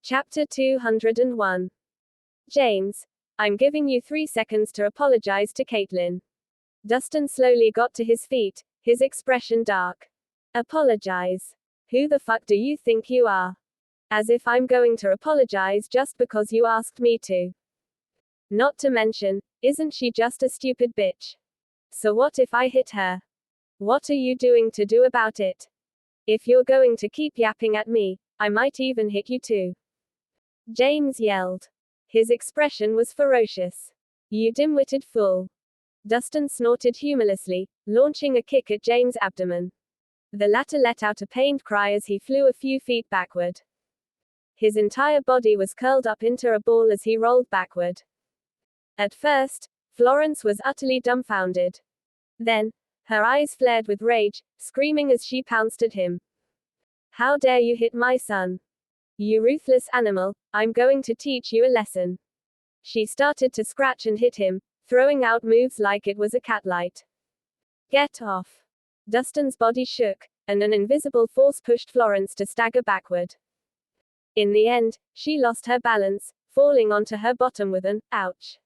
Chapter 201. James, I'm giving you 3 seconds to apologize to Caitlin. Dustin slowly got to his feet, his expression dark. Apologize? Who the fuck do you think you are? As if I'm going to apologize just because you asked me to. Not to mention, isn't she just a stupid bitch? So what if I hit her? What are you doing to do about it? If you're going to keep yapping at me, I might even hit you too. James yelled. His expression was ferocious. You dim-witted fool. Dustin snorted humorlessly, launching a kick at James' abdomen. The latter let out a pained cry as he flew a few feet backward. His entire body was curled up into a ball as he rolled backward. At first, Florence was utterly dumbfounded. Then, her eyes flared with rage, screaming as she pounced at him. How dare you hit my son? You ruthless animal, I'm going to teach you a lesson. She started to scratch and hit him, throwing out moves like it was a catlight. Get off. Dustin's body shook, and an invisible force pushed Florence to stagger backward. In the end, she lost her balance, falling onto her bottom with an ouch.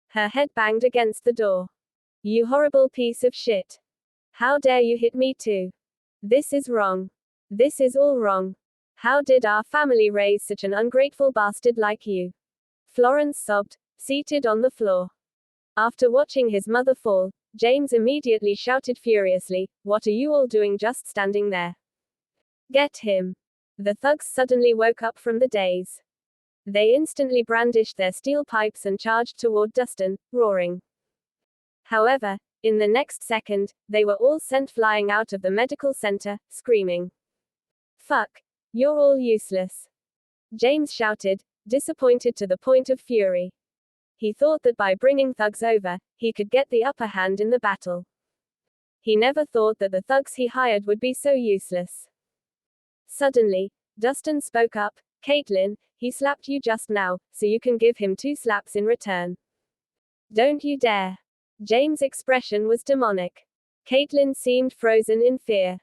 Her head banged against the door. You horrible piece of shit. How dare you hit me too? This is wrong. This is all wrong. How did our family raise such an ungrateful bastard like you? Florence sobbed, seated on the floor. After watching his mother fall, James immediately shouted furiously, "What are you all doing just standing there? Get him!" The thugs suddenly woke up from the daze. They instantly brandished their steel pipes and charged toward Dustin, roaring. However, in the next second, they were all sent flying out of the medical center, screaming. Fuck! You're all useless. James shouted, disappointed to the point of fury. He thought that by bringing thugs over, he could get the upper hand in the battle. He never thought that the thugs he hired would be so useless. Suddenly, Dustin spoke up. Caitlin, he slapped you just now, so you can give him 2 slaps in return. Don't you dare. James' expression was demonic. Caitlin seemed frozen in fear.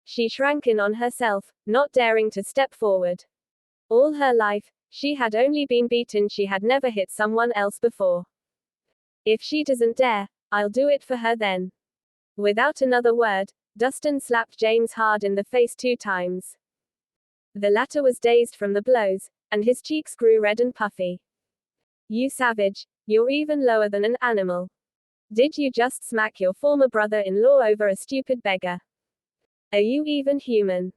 She shrank in on herself, not daring to step forward. All her life, she had only been beaten, she had never hit someone else before. If she doesn't dare, I'll do it for her then. Without another word, Dustin slapped James hard in the face 2 times. The latter was dazed from the blows, and his cheeks grew red and puffy. You savage, you're even lower than an animal. Did you just smack your former brother-in-law over a stupid beggar? Are you even human?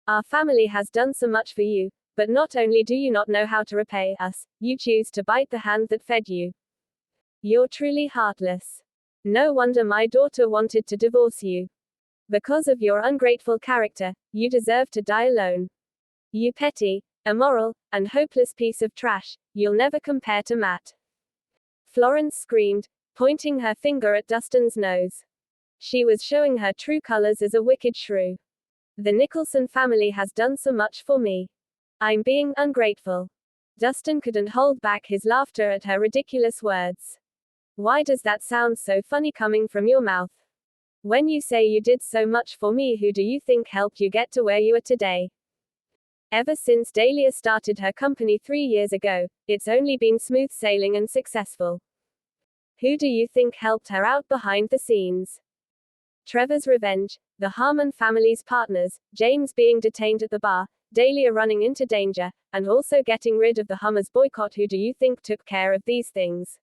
Our family has done so much for you, but not only do you not know how to repay us, you choose to bite the hand that fed you. You're truly heartless. No wonder my daughter wanted to divorce you. Because of your ungrateful character, you deserve to die alone. You petty, immoral, and hopeless piece of trash, you'll never compare to Matt. Florence screamed, pointing her finger at Dustin's nose. She was showing her true colors as a wicked shrew. The Nicholson family has done so much for me. I'm being ungrateful. Dustin couldn't hold back his laughter at her ridiculous words. Why does that sound so funny coming from your mouth? When you say you did so much for me, who do you think helped you get to where you are today? Ever since Dahlia started her company 3 years ago, it's only been smooth sailing and successful. Who do you think helped her out behind the scenes? Trevor's revenge, the Harmon family's partners, James being detained at the bar, Dahlia running into danger, and also getting rid of the Hummers boycott. Who do you think took care of these things?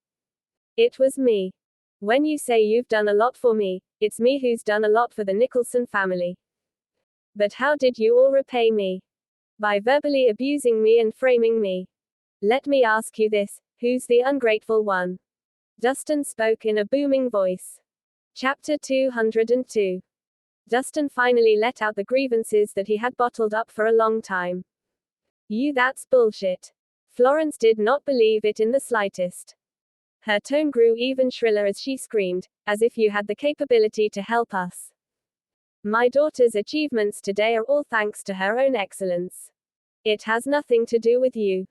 It was me. When you say you've done a lot for me, it's me who's done a lot for the Nicholson family. But how did you all repay me? By verbally abusing me and framing me. Let me ask you this, who's the ungrateful one? Dustin spoke in a booming voice. Chapter 202. Dustin finally let out the grievances that he had bottled up for a long time. That's bullshit. Florence did not believe it in the slightest. Her tone grew even shriller as she screamed, as if you had the capability to help us. My daughter's achievements today are all thanks to her own excellence. It has nothing to do with you.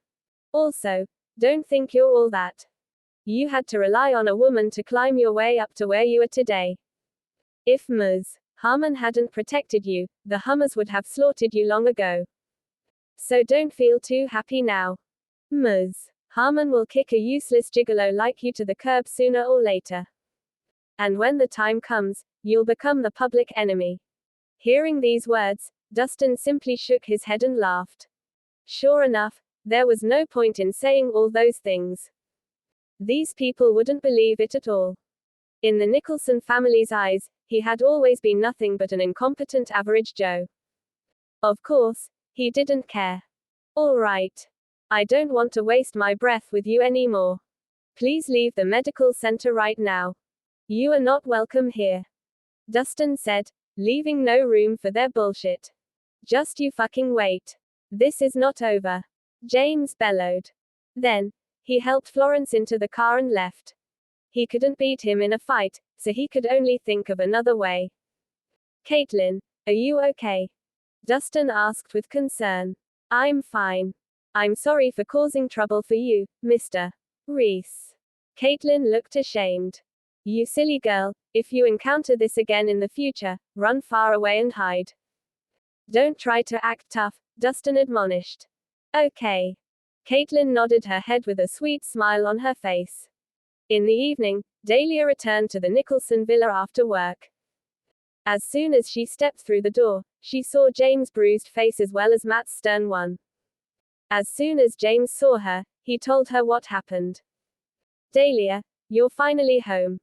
Also, don't think you're all that. You had to rely on a woman to climb your way up to where you are today. If Ms. Harmon hadn't protected you, the Hummers would have slaughtered you long ago. So don't feel too happy now. Ms. Harmon will kick a useless gigolo like you to the curb sooner or later. And when the time comes, you'll become the public enemy. Hearing these words, Dustin simply shook his head and laughed. Sure enough, there was no point in saying all those things. These people wouldn't believe it at all. In the Nicholson family's eyes, he had always been nothing but an incompetent average Joe. Of course, he didn't care. All right. I don't want to waste my breath with you anymore. Please leave the medical center right now. You are not welcome here. Dustin said, leaving no room for their bullshit. Just you fucking wait. This is not over. James bellowed. Then, he helped Florence into the car and left. He couldn't beat him in a fight, so he could only think of another way. Caitlin, are you okay? Dustin asked with concern. I'm fine. I'm sorry for causing trouble for you, Mr. Rhys. Caitlin looked ashamed. You silly girl, if you encounter this again in the future, run far away and hide. Don't try to act tough, Dustin admonished. Okay. Caitlin nodded her head with a sweet smile on her face. In the evening, Dahlia returned to the Nicholson villa after work. As soon as she stepped through the door, she saw James' bruised face as well as Matt's stern one. As soon as James saw her, he told her what happened. Dahlia, you're finally home.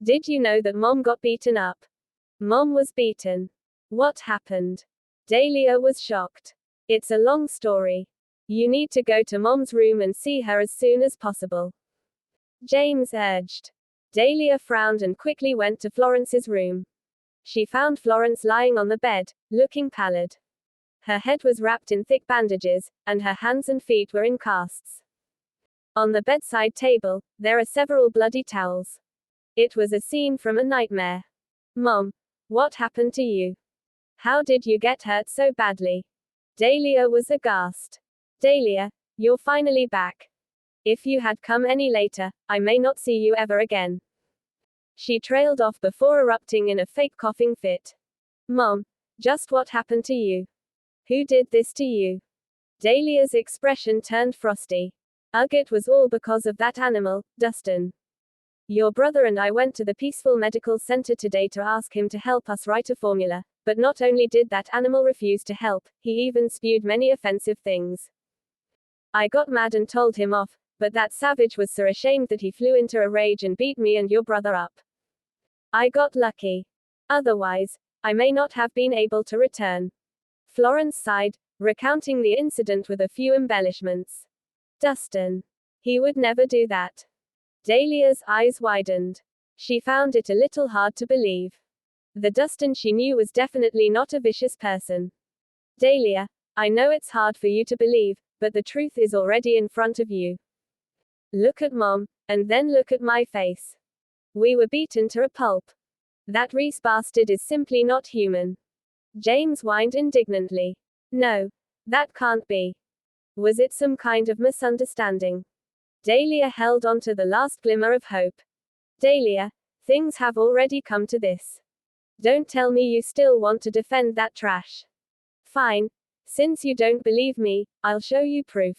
Did you know that Mom got beaten up? Mom was beaten. What happened? Dahlia was shocked. It's a long story. You need to go to Mom's room and see her as soon as possible. James urged. Dahlia frowned and quickly went to Florence's room. She found Florence lying on the bed, looking pallid. Her head was wrapped in thick bandages, and her hands and feet were in casts. On the bedside table, there are several bloody towels. It was a scene from a nightmare. Mom, what happened to you? How did you get hurt so badly? Dahlia was aghast. Dahlia, you're finally back. If you had come any later, I may not see you ever again. She trailed off before erupting in a fake coughing fit. Mom, just what happened to you? Who did this to you? Dahlia's expression turned frosty. Ugh, it was all because of that animal, Dustin. Your brother and I went to the Peaceful Medical Center today to ask him to help us write a formula, but not only did that animal refuse to help, he even spewed many offensive things. I got mad and told him off, but that savage was so ashamed that he flew into a rage and beat me and your brother up. I got lucky. Otherwise, I may not have been able to return. Florence sighed, recounting the incident with a few embellishments. Dustin. He would never do that. Dahlia's eyes widened. She found it a little hard to believe. The Dustin she knew was definitely not a vicious person. Dahlia, I know it's hard for you to believe, but the truth is already in front of you. Look at Mom, and then look at my face. We were beaten to a pulp. That Rhys bastard is simply not human. James whined indignantly. No, that can't be. Was it some kind of misunderstanding? Dahlia held on to the last glimmer of hope. Dahlia, things have already come to this. Don't tell me you still want to defend that trash. Fine. Since you don't believe me, I'll show you proof.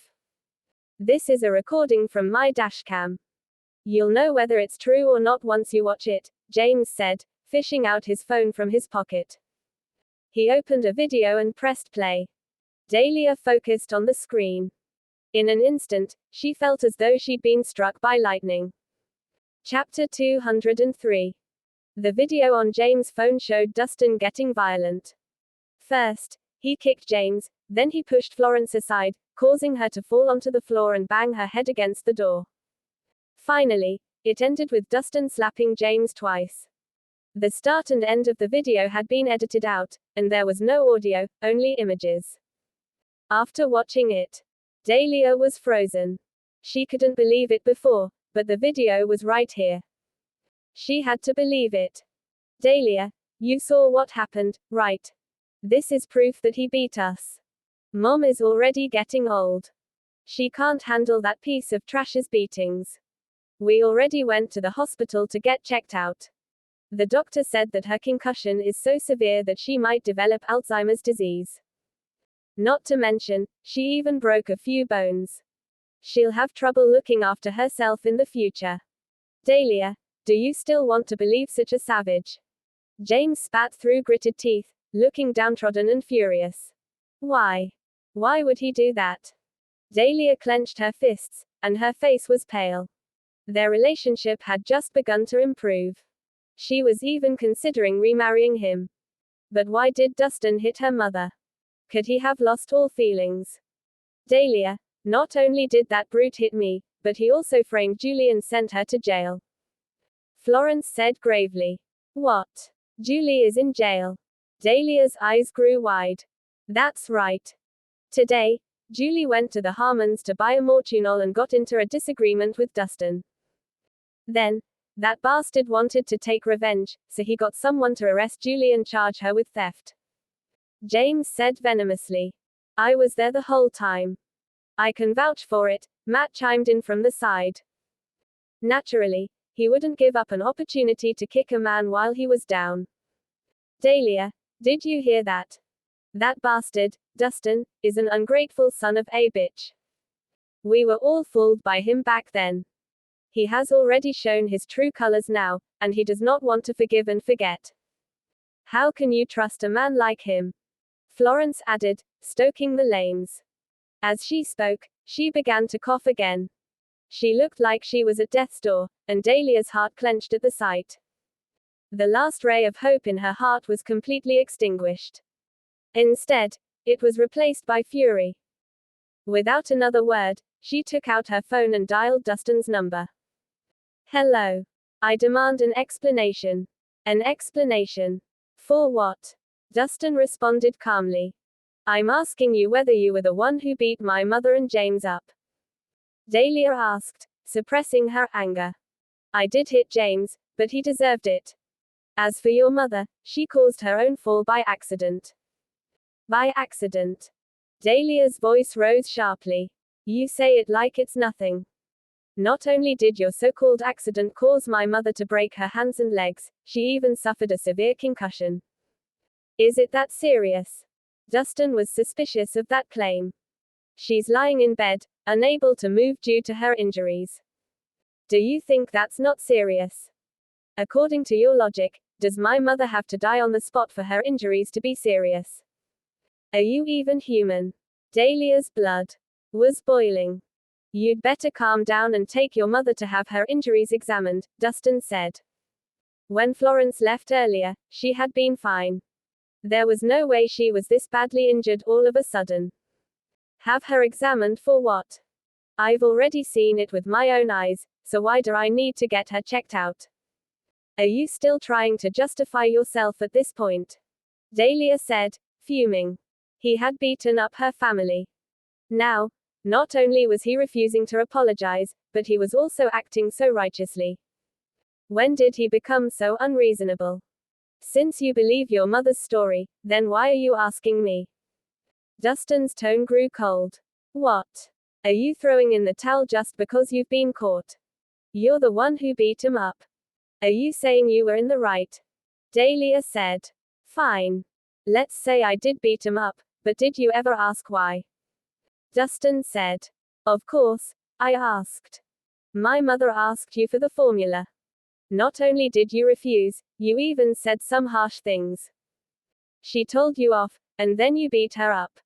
This is a recording from my dashcam. You'll know whether it's true or not once you watch it, James said, fishing out his phone from his pocket. He opened a video and pressed play. Dahlia focused on the screen. In an instant, she felt as though she'd been struck by lightning. Chapter 203. The video on James' phone showed Dustin getting violent. First, he kicked James, then he pushed Florence aside, causing her to fall onto the floor and bang her head against the door. Finally, it ended with Dustin slapping James twice. The start and end of the video had been edited out, and there was no audio, only images. After watching it, Dahlia was frozen. She couldn't believe it before, but the video was right here. She had to believe it. Dahlia, you saw what happened, right? This is proof that he beat us. Mom is already getting old. She can't handle that piece of trash's beatings. We already went to the hospital to get checked out. The doctor said that her concussion is so severe that she might develop Alzheimer's disease. Not to mention, she even broke a few bones. She'll have trouble looking after herself in the future. Dahlia, do you still want to believe such a savage? James spat through gritted teeth, looking downtrodden and furious. Why? Why would he do that? Dahlia clenched her fists, and her face was pale. Their relationship had just begun to improve. She was even considering remarrying him. But why did Dustin hit her mother? Could he have lost all feelings? Dahlia, not only did that brute hit me, but he also framed Julie and sent her to jail. Florence said gravely. What? Julie is in jail. Dahlia's eyes grew wide. That's right. Today, Julie went to the Harmons to buy a Mortunol and got into a disagreement with Dustin. Then, that bastard wanted to take revenge, so he got someone to arrest Julie and charge her with theft. James said venomously. I was there the whole time. I can vouch for it, Matt chimed in from the side. Naturally, he wouldn't give up an opportunity to kick a man while he was down. Dahlia, did you hear that? That bastard, Dustin, is an ungrateful son of a bitch. We were all fooled by him back then. He has already shown his true colors now, and he does not want to forgive and forget. How can you trust a man like him? Florence added, stoking the flames. As she spoke, she began to cough again. She looked like she was at death's door, and Dahlia's heart clenched at the sight. The last ray of hope in her heart was completely extinguished. Instead, it was replaced by fury. Without another word, she took out her phone and dialed Dustin's number. Hello. I demand an explanation. An explanation. For what? Dustin responded calmly. I'm asking you whether you were the one who beat my mother and James up. Dahlia asked, suppressing her anger. I did hit James, but he deserved it. As for your mother, she caused her own fall by accident. By accident. Dahlia's voice rose sharply. You say it like it's nothing. Not only did your so-called accident cause my mother to break her hands and legs, she even suffered a severe concussion. Is it that serious? Dustin was suspicious of that claim. She's lying in bed, unable to move due to her injuries. Do you think that's not serious? According to your logic, does my mother have to die on the spot for her injuries to be serious? Are you even human? Dahlia's blood was boiling. You'd better calm down and take your mother to have her injuries examined, Dustin said. When Florence left earlier, she had been fine. There was no way she was this badly injured all of a sudden. Have her examined for what? I've already seen it with my own eyes, so why do I need to get her checked out? Are you still trying to justify yourself at this point? Dahlia said, fuming. He had beaten up her family. Now, not only was he refusing to apologize, but he was also acting so righteously. When did he become so unreasonable? Since you believe your mother's story, then why are you asking me? Dustin's tone grew cold. What? Are you throwing in the towel just because you've been caught? You're the one who beat him up. Are you saying you were in the right? Dahlia said. Fine. Let's say I did beat him up, but did you ever ask why? Dustin said. Of course, I asked. My mother asked you for the formula. Not only did you refuse, you even said some harsh things. She told you off, and then you beat her up.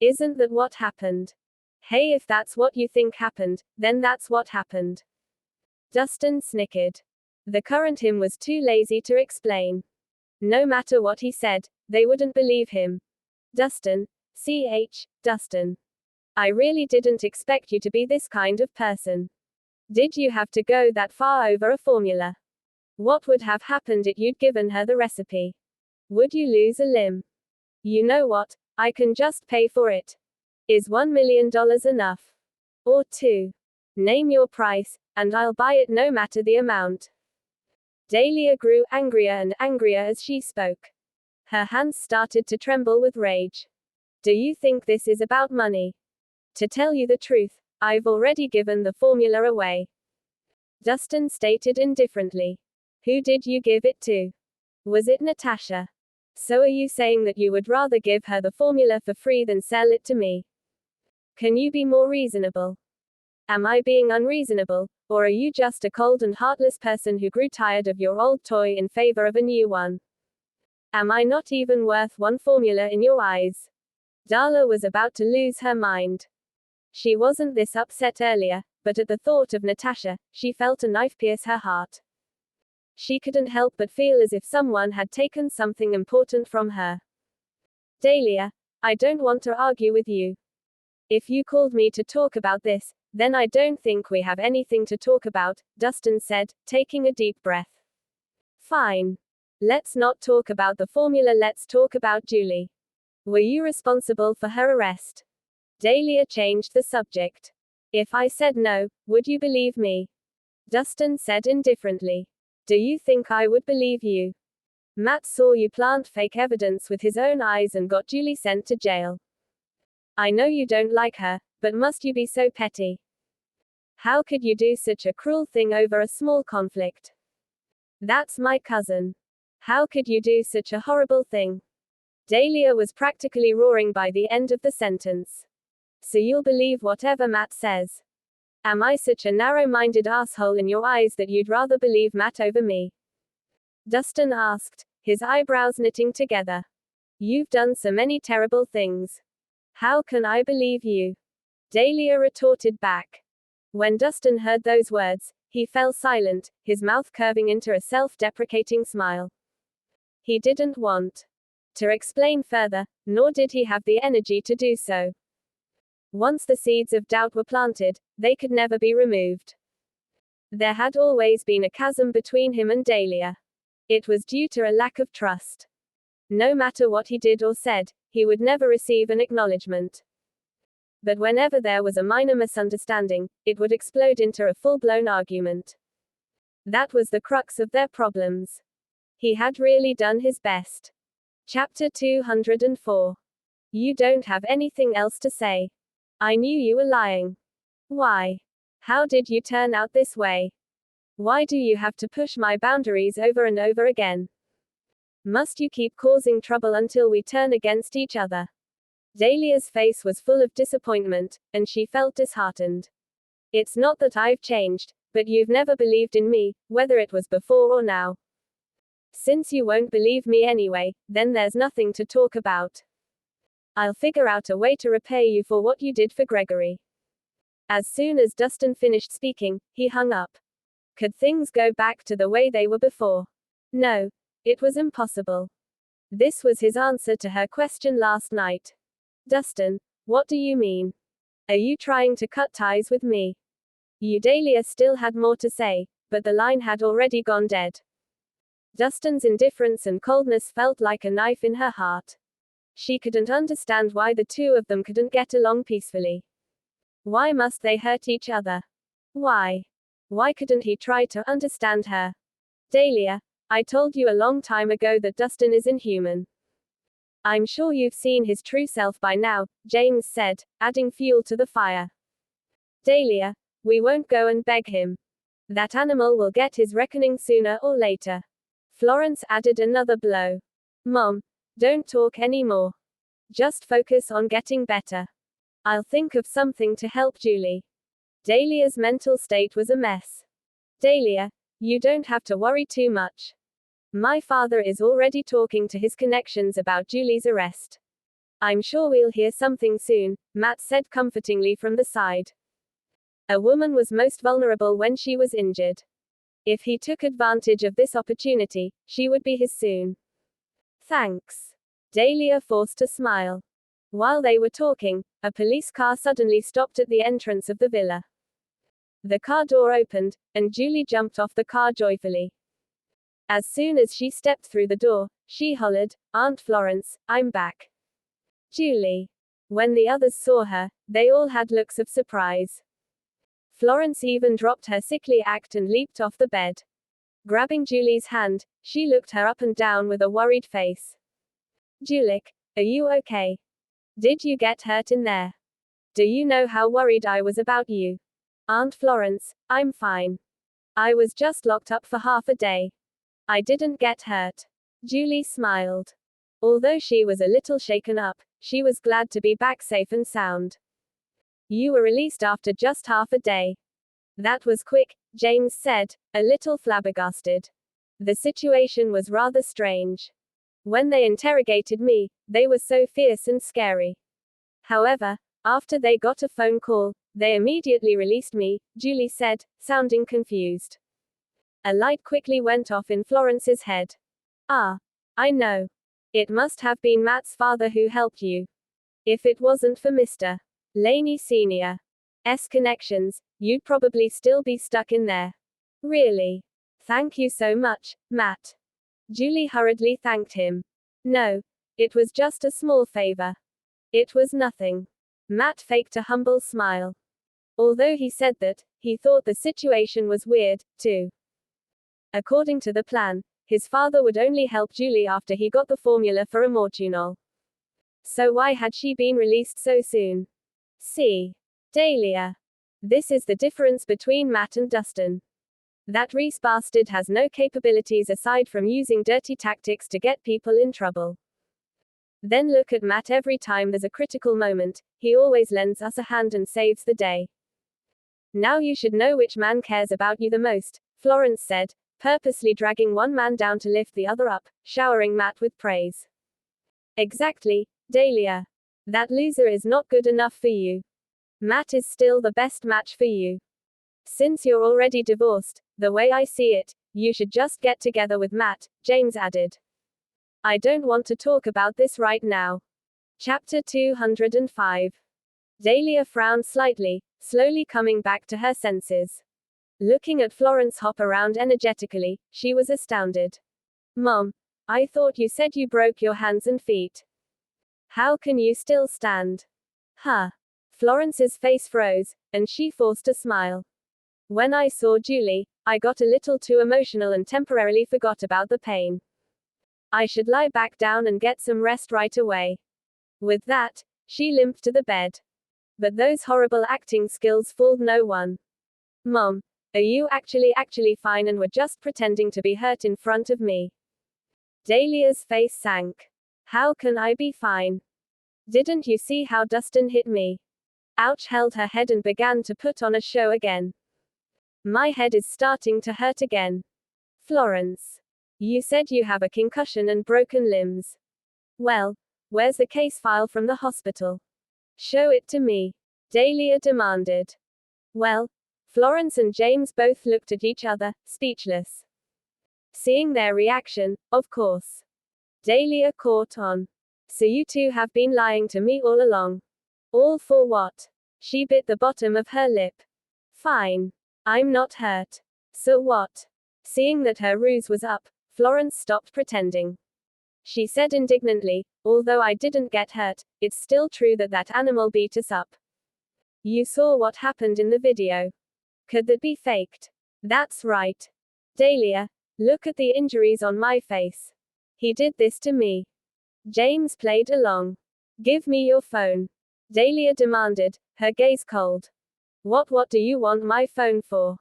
Isn't that what happened? Hey, if that's what you think happened, then that's what happened. Dustin snickered. The current him was too lazy to explain. No matter what he said, they wouldn't believe him. Dustin. Dustin. I really didn't expect you to be this kind of person. Did you have to go that far over a formula? What would have happened if you'd given her the recipe? Would you lose a limb? You know what? I can just pay for it. Is $1 million enough? Or two? Name your price, and I'll buy it no matter the amount. Dahlia grew angrier and angrier as she spoke. Her hands started to tremble with rage. Do you think this is about money? To tell you the truth, I've already given the formula away. Dustin stated indifferently. Who did you give it to? Was it Natasha? So are you saying that you would rather give her the formula for free than sell it to me? Can you be more reasonable? Am I being unreasonable, or are you just a cold and heartless person who grew tired of your old toy in favor of a new one? Am I not even worth one formula in your eyes? Darla was about to lose her mind. She wasn't this upset earlier, but at the thought of Natasha, she felt a knife pierce her heart. She couldn't help but feel as if someone had taken something important from her. Dahlia, I don't want to argue with you. If you called me to talk about this, then I don't think we have anything to talk about, Dustin said, taking a deep breath. Fine. Let's not talk about the formula, let's talk about Julie. Were you responsible for her arrest? Dahlia changed the subject. If I said no, would you believe me? Dustin said indifferently. Do you think I would believe you? Matt saw you plant fake evidence with his own eyes and got Julie sent to jail. I know you don't like her, but must you be so petty? How could you do such a cruel thing over a small conflict? That's my cousin. How could you do such a horrible thing? Dahlia was practically roaring by the end of the sentence. So you'll believe whatever Matt says? Am I such a narrow-minded asshole in your eyes that you'd rather believe Matt over me? Dustin asked, his eyebrows knitting together. You've done so many terrible things. How can I believe you? Dahlia retorted back. When Dustin heard those words, he fell silent, his mouth curving into a self-deprecating smile. He didn't want to explain further, nor did he have the energy to do so. Once the seeds of doubt were planted, they could never be removed. There had always been a chasm between him and Dahlia. It was due to a lack of trust. No matter what he did or said, he would never receive an acknowledgement. But whenever there was a minor misunderstanding, it would explode into a full-blown argument. That was the crux of their problems. He had really done his best. Chapter 204. You don't have anything else to say. I knew you were lying. Why? How did you turn out this way? Why do you have to push my boundaries over and over again? Must you keep causing trouble until we turn against each other? Dahlia's face was full of disappointment, and she felt disheartened. It's not that I've changed, but you've never believed in me, whether it was before or now. Since you won't believe me anyway, then there's nothing to talk about. I'll figure out a way to repay you for what you did for Gregory. As soon as Dustin finished speaking, he hung up. Could things go back to the way they were before? No. It was impossible. This was his answer to her question last night. Dustin, what do you mean? Are you trying to cut ties with me? Dahlia still had more to say, but the line had already gone dead. Dustin's indifference and coldness felt like a knife in her heart. She couldn't understand why the two of them couldn't get along peacefully. Why must they hurt each other? Why? Why couldn't he try to understand her? Dahlia, I told you a long time ago that Dustin is inhuman. I'm sure you've seen his true self by now, James said, adding fuel to the fire. Dahlia, we won't go and beg him. That animal will get his reckoning sooner or later. Florence added another blow. Mom, don't talk anymore. Just focus on getting better. I'll think of something to help Julie. Dahlia's mental state was a mess. Dahlia, you don't have to worry too much. My father is already talking to his connections about Julie's arrest. I'm sure we'll hear something soon, Matt said comfortingly from the side. A woman was most vulnerable when she was injured. If he took advantage of this opportunity, she would be his soon. Thanks. Dahlia forced a smile. While they were talking, a police car suddenly stopped at the entrance of the villa. The car door opened, and Julie jumped off the car joyfully. As soon as she stepped through the door, she hollered, Aunt Florence, I'm back. Julie. When the others saw her, they all had looks of surprise. Florence even dropped her sickly act and leaped off the bed. Grabbing Julie's hand, she looked her up and down with a worried face. Julie, are you okay? Did you get hurt in there? Do you know how worried I was about you? Aunt Florence, I'm fine. I was just locked up for half a day. I didn't get hurt. Julie smiled. Although she was a little shaken up, she was glad to be back safe and sound. You were released after just half a day. That was quick, James said, a little flabbergasted. The situation was rather strange. When they interrogated me, they were so fierce and scary. However, after they got a phone call, they immediately released me, Julie said, sounding confused. A light quickly went off in Florence's head. Ah, I know. It must have been Matt's father who helped you. If it wasn't for Mr. Laney Sr.'s connections, you'd probably still be stuck in there. Really? Thank you so much, Matt. Julie hurriedly thanked him. No, it was just a small favor. It was nothing. Matt faked a humble smile. Although he said that, he thought the situation was weird, too. According to the plan, his father would only help Julie after he got the formula for amortinol. So why had she been released so soon? See. Dahlia. This is the difference between Matt and Dustin. That Rhys bastard has no capabilities aside from using dirty tactics to get people in trouble. Then look at Matt. Every time there's a critical moment, he always lends us a hand and saves the day. Now you should know which man cares about you the most, Florence said, purposely dragging one man down to lift the other up, showering Matt with praise. Exactly, Dahlia. That loser is not good enough for you. Matt is still the best match for you. Since you're already divorced, the way I see it, you should just get together with Matt, James added. I don't want to talk about this right now. Chapter 205. Dahlia frowned slightly, slowly coming back to her senses. Looking at Florence hop around energetically, she was astounded. Mom, I thought you said you broke your hands and feet. How can you still stand? Huh. Florence's face froze, and she forced a smile. When I saw Julie, I got a little too emotional and temporarily forgot about the pain. I should lie back down and get some rest right away. With that, she limped to the bed. But those horrible acting skills fooled no one. Mom, are you actually fine and were just pretending to be hurt in front of me? Dahlia's face sank. How can I be fine? Didn't you see how Dustin hit me? Ouch held her head and began to put on a show again. My head is starting to hurt again. Florence. You said you have a concussion and broken limbs. Well, where's the case file from the hospital? Show it to me. Dahlia demanded. Well, Florence and James both looked at each other, speechless. Seeing their reaction, of course. Dahlia caught on. So you two have been lying to me all along. All for what? She bit the bottom of her lip. Fine. I'm not hurt. So what? Seeing that her ruse was up, Florence stopped pretending. She said indignantly, although I didn't get hurt, it's still true that that animal beat us up. You saw what happened in the video. Could that be faked? That's right. Dahlia, look at the injuries on my face. He did this to me. James played along. Give me your phone. Dahlia demanded, her gaze cold. What do you want my phone for?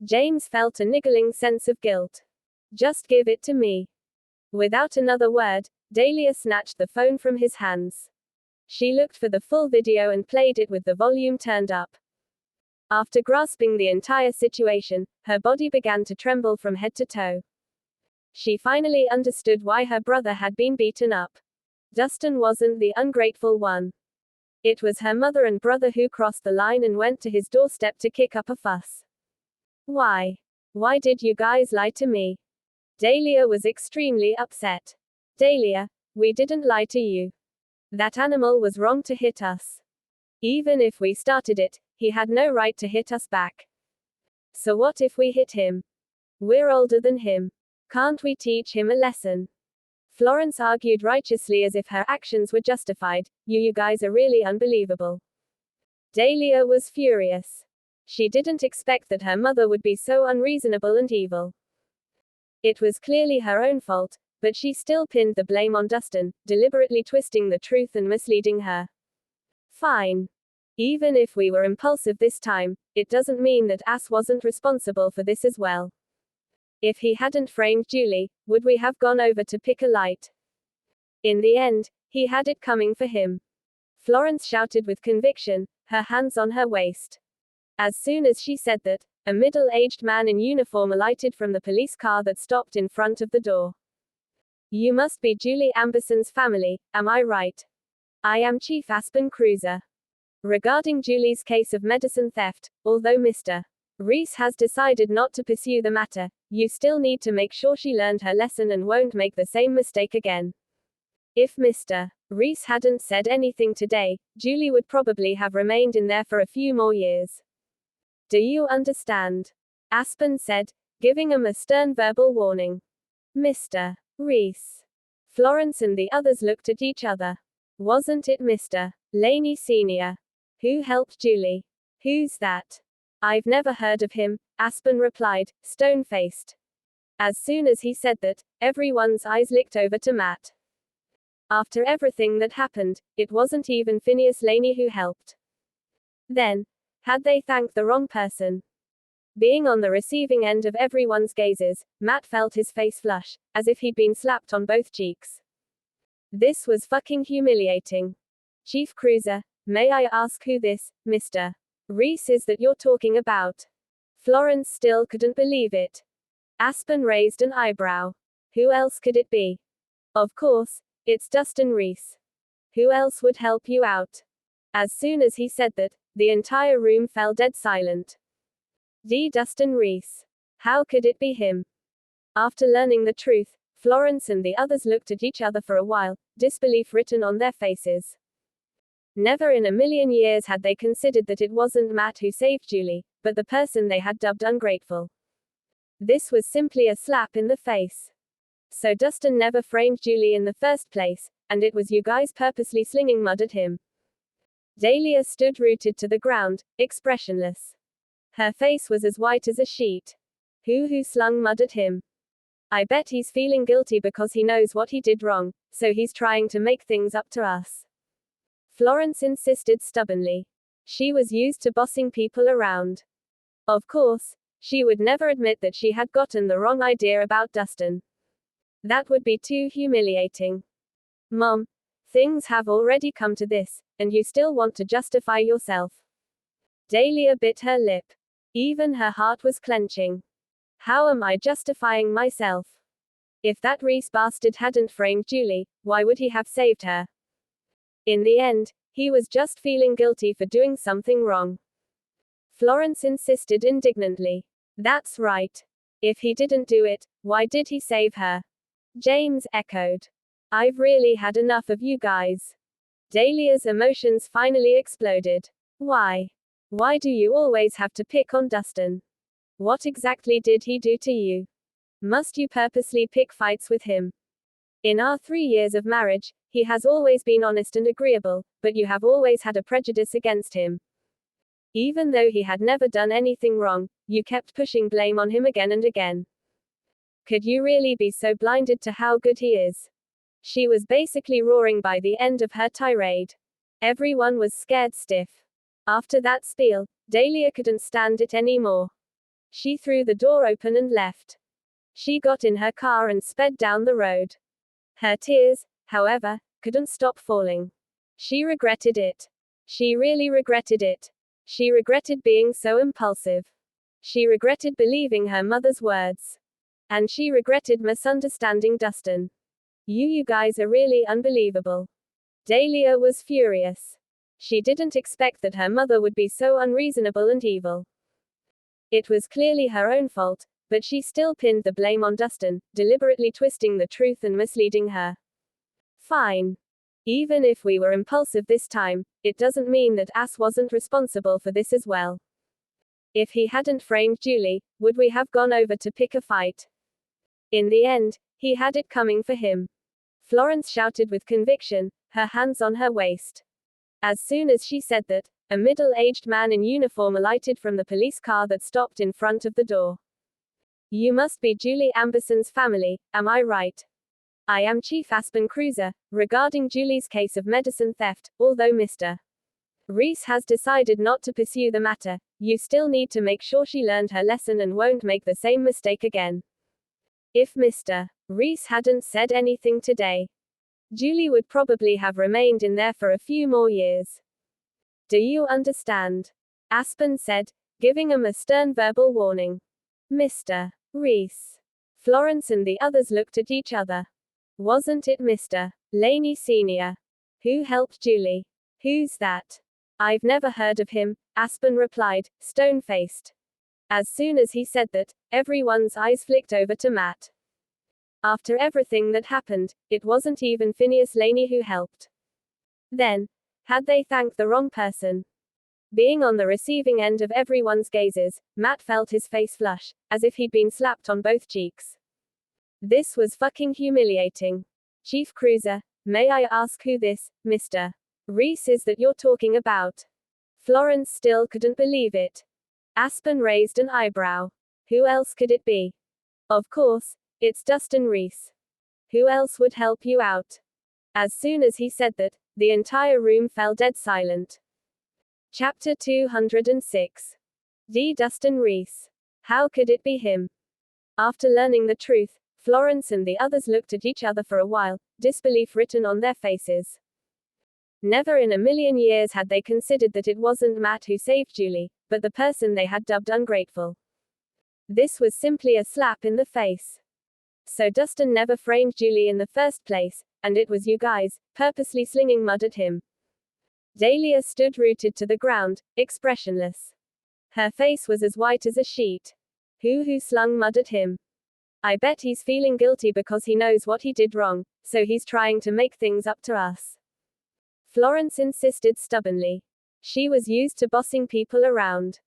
James felt a niggling sense of guilt. Just give it to me. Without another word, Dahlia snatched the phone from his hands. She looked for the full video and played it with the volume turned up. After grasping the entire situation, her body began to tremble from head to toe. She finally understood why her brother had been beaten up. Dustin wasn't the ungrateful one. It was her mother and brother who crossed the line and went to his doorstep to kick up a fuss. Why? Why did you guys lie to me? Dahlia was extremely upset. Dahlia, we didn't lie to you. That animal was wrong to hit us. Even if we started it, he had no right to hit us back. So what if we hit him? We're older than him. Can't we teach him a lesson? Florence argued righteously as if her actions were justified. You guys are really unbelievable. Dahlia was furious. She didn't expect that her mother would be so unreasonable and evil. It was clearly her own fault, but she still pinned the blame on Dustin, deliberately twisting the truth and misleading her. Fine. Even if we were impulsive this time, it doesn't mean that Ass wasn't responsible for this as well. If he hadn't framed Julie, would we have gone over to pick a light? In the end, he had it coming for him. Florence shouted with conviction, her hands on her waist. As soon as she said that, a middle-aged man in uniform alighted from the police car that stopped in front of the door. You must be Julie Amberson's family, am I right? I am Chief Aspen Cruiser. Regarding Julie's case of medicine theft, although Mr. Rhys has decided not to pursue the matter, you still need to make sure she learned her lesson and won't make the same mistake again. If Mr. Rhys hadn't said anything today, Julie would probably have remained in there for a few more years. Do you understand? Aspen said, giving him a stern verbal warning. Mr. Rhys. Florence and the others looked at each other. Wasn't it Mr. Laney Sr. who helped Julie? Who's that? I've never heard of him, Aspen replied, stone-faced. As soon as he said that, everyone's eyes licked over to Matt. After everything that happened, it wasn't even Phineas Laney who helped. Then, had they thanked the wrong person? Being on the receiving end of everyone's gazes, Matt felt his face flush, as if he'd been slapped on both cheeks. This was fucking humiliating. Chief Cruiser, may I ask who this, Mr. Rhys is that you're talking about? Florence still couldn't believe it. Aspen raised an eyebrow. Who else could it be? Of course, it's Dustin Rhys. Who else would help you out? As soon as he said that, the entire room fell dead silent. Dustin Rhys. How could it be him? After learning the truth, Florence and the others looked at each other for a while, disbelief written on their faces. Never in a million years had they considered that it wasn't Matt who saved Julie, but the person they had dubbed ungrateful. This was simply a slap in the face. So Dustin never framed Julie in the first place, and it was you guys purposely slinging mud at him. Dahlia stood rooted to the ground, expressionless. Her face was as white as a sheet. Who slung mud at him? I bet he's feeling guilty because he knows what he did wrong, so he's trying to make things up to us. Florence insisted stubbornly. She was used to bossing people around. Of course, she would never admit that she had gotten the wrong idea about Dustin. That would be too humiliating. Mom, things have already come to this, and you still want to justify yourself. Dahlia bit her lip. Even her heart was clenching. How am I justifying myself? If that Rhys bastard hadn't framed Julie, why would he have saved her? In the end, he was just feeling guilty for doing something wrong. Florence insisted indignantly. That's right. If he didn't do it, why did he save her? James echoed. I've really had enough of you guys. Dahlia's emotions finally exploded. Why? Why do you always have to pick on Dustin? What exactly did he do to you? Must you purposely pick fights with him? In our 3 years of marriage, he has always been honest and agreeable, but you have always had a prejudice against him. Even though he had never done anything wrong, you kept pushing blame on him again and again. Could you really be so blinded to how good he is? She was basically roaring by the end of her tirade. Everyone was scared stiff. After that spiel, Dahlia couldn't stand it anymore. She threw the door open and left. She got in her car and sped down the road. Her tears, however, couldn't stop falling. She regretted it. She really regretted it. She regretted being so impulsive. She regretted believing her mother's words. And she regretted misunderstanding Dustin. You guys are really unbelievable. Dahlia was furious. She didn't expect that her mother would be so unreasonable and evil. It was clearly her own fault, but she still pinned the blame on Dustin, deliberately twisting the truth and misleading her. Fine. Even if we were impulsive this time, it doesn't mean that Ass wasn't responsible for this as well. If he hadn't framed Julie, would we have gone over to pick a fight? In the end, he had it coming for him. Florence shouted with conviction, her hands on her waist. As soon as she said that, a middle-aged man in uniform alighted from the police car that stopped in front of the door. You must be Julie Amberson's family, am I right? I am Chief Aspen Cruiser, regarding Julie's case of medicine theft, although Mr. Rhys has decided not to pursue the matter, you still need to make sure she learned her lesson and won't make the same mistake again. If Mr. Rhys hadn't said anything today, Julie would probably have remained in there for a few more years. Do you understand? Aspen said, giving him a stern verbal warning. Mr. Rhys. Florence and the others looked at each other. Wasn't it Mr. Laney Sr. who helped Julie? Who's that? I've never heard of him, Aspen replied, stone-faced. As soon as he said that, everyone's eyes flicked over to Matt. After everything that happened, it wasn't even Phineas Laney who helped. Then, had they thanked the wrong person? Being on the receiving end of everyone's gazes, Matt felt his face flush, as if he'd been slapped on both cheeks. This was fucking humiliating. Chief Cruiser, may I ask who this, Mr. Rhys is that you're talking about? Florence still couldn't believe it. Aspen raised an eyebrow. Who else could it be? Of course, it's Dustin Rhys. Who else would help you out? As soon as he said that, the entire room fell dead silent. Chapter 206. Dustin Rhys. How could it be him? After learning the truth, Florence and the others looked at each other for a while, disbelief written on their faces. Never in a million years had they considered that it wasn't Matt who saved Julie, but the person they had dubbed ungrateful. This was simply a slap in the face. So Dustin never framed Julie in the first place, and it was you guys, purposely slinging mud at him. Dahlia stood rooted to the ground, expressionless. Her face was as white as a sheet. Who slung mud at him? I bet he's feeling guilty because he knows what he did wrong, so he's trying to make things up to us. Florence insisted stubbornly. She was used to bossing people around.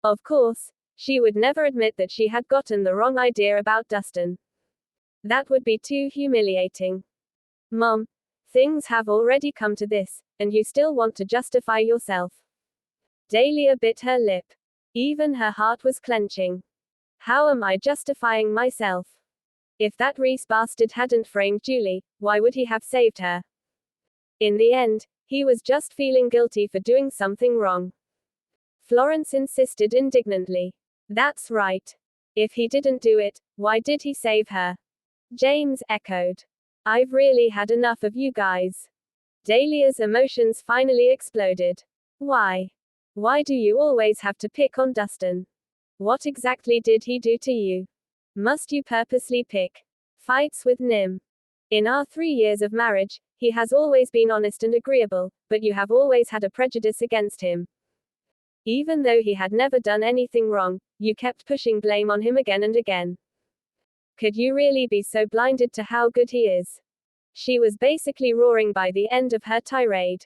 Of course, she would never admit that she had gotten the wrong idea about Dustin. That would be too humiliating. Mom, things have already come to this, and you still want to justify yourself. Dahlia bit her lip. Even her heart was clenching. How am I justifying myself? If that Rhys bastard hadn't framed Julie, why would he have saved her? In the end, he was just feeling guilty for doing something wrong. Florence insisted indignantly. That's right. If he didn't do it, why did he save her? James echoed. I've really had enough of you guys. Dahlia's emotions finally exploded. Why? Why do you always have to pick on Dustin? What exactly did he do to you? Must you purposely pick fights with Nim? In our 3 years of marriage, he has always been honest and agreeable, but you have always had a prejudice against him. Even though he had never done anything wrong, you kept pushing blame on him again and again. Could you really be so blinded to how good he is? She was basically roaring by the end of her tirade.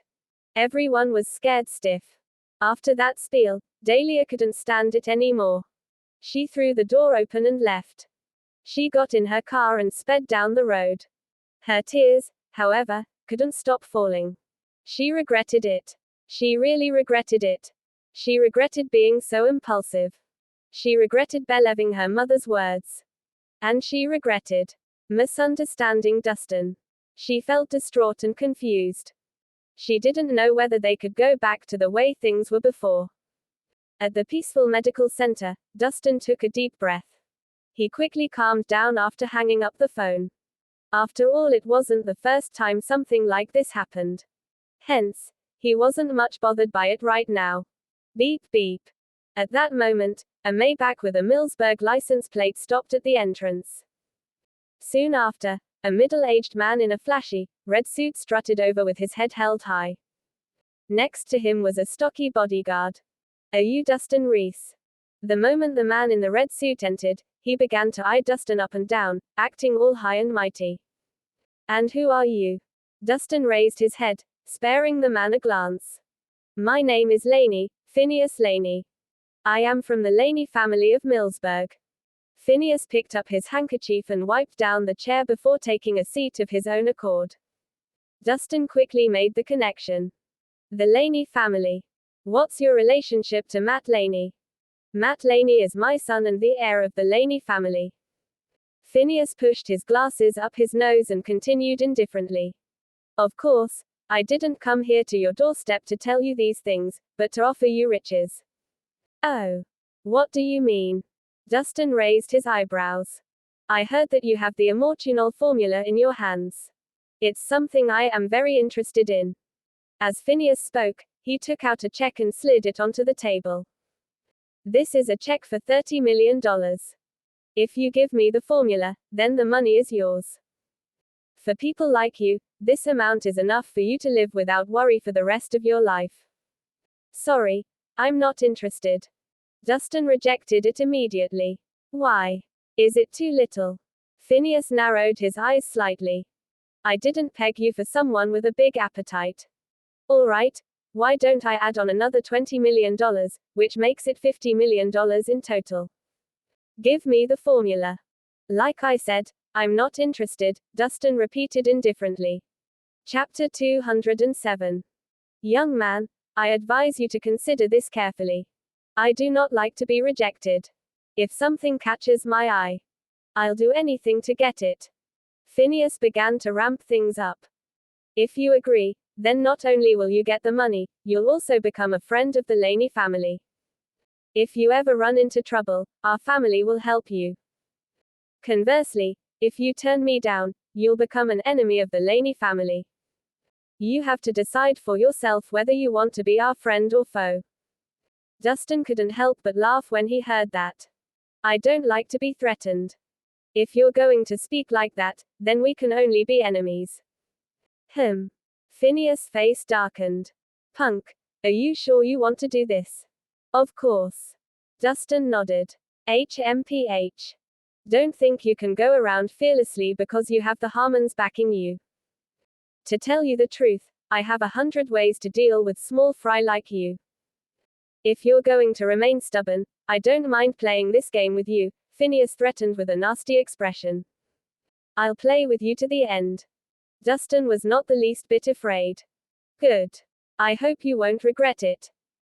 Everyone was scared stiff. After that spiel, Dahlia couldn't stand it anymore. She threw the door open and left. She got in her car and sped down the road. Her tears, however, couldn't stop falling. She regretted it. She really regretted it. She regretted being so impulsive. She regretted believing her mother's words. And she regretted misunderstanding Dustin. She felt distraught and confused. She didn't know whether they could go back to the way things were before. At the peaceful medical center, Dustin took a deep breath. He quickly calmed down after hanging up the phone. After all, it wasn't the first time something like this happened. Hence, he wasn't much bothered by it right now. Beep beep. At that moment, a Maybach with a Millsburg license plate stopped at the entrance. Soon after, a middle-aged man in a flashy, red suit strutted over with his head held high. Next to him was a stocky bodyguard. Are you Dustin Rhys? The moment the man in the red suit entered, he began to eye Dustin up and down, acting all high and mighty. And who are you? Dustin raised his head, sparing the man a glance. My name is Laney, Phineas Laney. I am from the Laney family of Millsburg. Phineas picked up his handkerchief and wiped down the chair before taking a seat of his own accord. Dustin quickly made the connection. The Laney family. What's your relationship to Matt Laney? Matt Laney is my son and the heir of the Laney family. Phineas pushed his glasses up his nose and continued indifferently. Of course, I didn't come here to your doorstep to tell you these things, but to offer you riches. Oh. What do you mean? Dustin raised his eyebrows. I heard that you have the immortal formula in your hands. It's something I am very interested in. As Phineas spoke, he took out a check and slid it onto the table. This is a check for $30 million. If you give me the formula, then the money is yours. For people like you, this amount is enough for you to live without worry for the rest of your life. Sorry, I'm not interested. Dustin rejected it immediately. Why? Is it too little? Phineas narrowed his eyes slightly. I didn't peg you for someone with a big appetite. All right, why don't I add on another $20 million, which makes it $50 million in total? Give me the formula. Like I said, I'm not interested, Dustin repeated indifferently. Chapter 207. Young man, I advise you to consider this carefully. I do not like to be rejected. If something catches my eye, I'll do anything to get it. Phineas began to ramp things up. If you agree, then not only will you get the money, you'll also become a friend of the Laney family. If you ever run into trouble, our family will help you. Conversely, if you turn me down, you'll become an enemy of the Laney family. You have to decide for yourself whether you want to be our friend or foe. Dustin couldn't help but laugh when he heard that. I don't like to be threatened. If you're going to speak like that, then we can only be enemies. Phineas' face darkened. Punk, are you sure you want to do this? Of course. Dustin nodded. HMPH. Don't think you can go around fearlessly because you have the Harmons backing you. To tell you the truth, I have 100 ways to deal with small fry like you. If you're going to remain stubborn, I don't mind playing this game with you, Phineas threatened with a nasty expression. I'll play with you to the end. Dustin was not the least bit afraid. Good. I hope you won't regret it.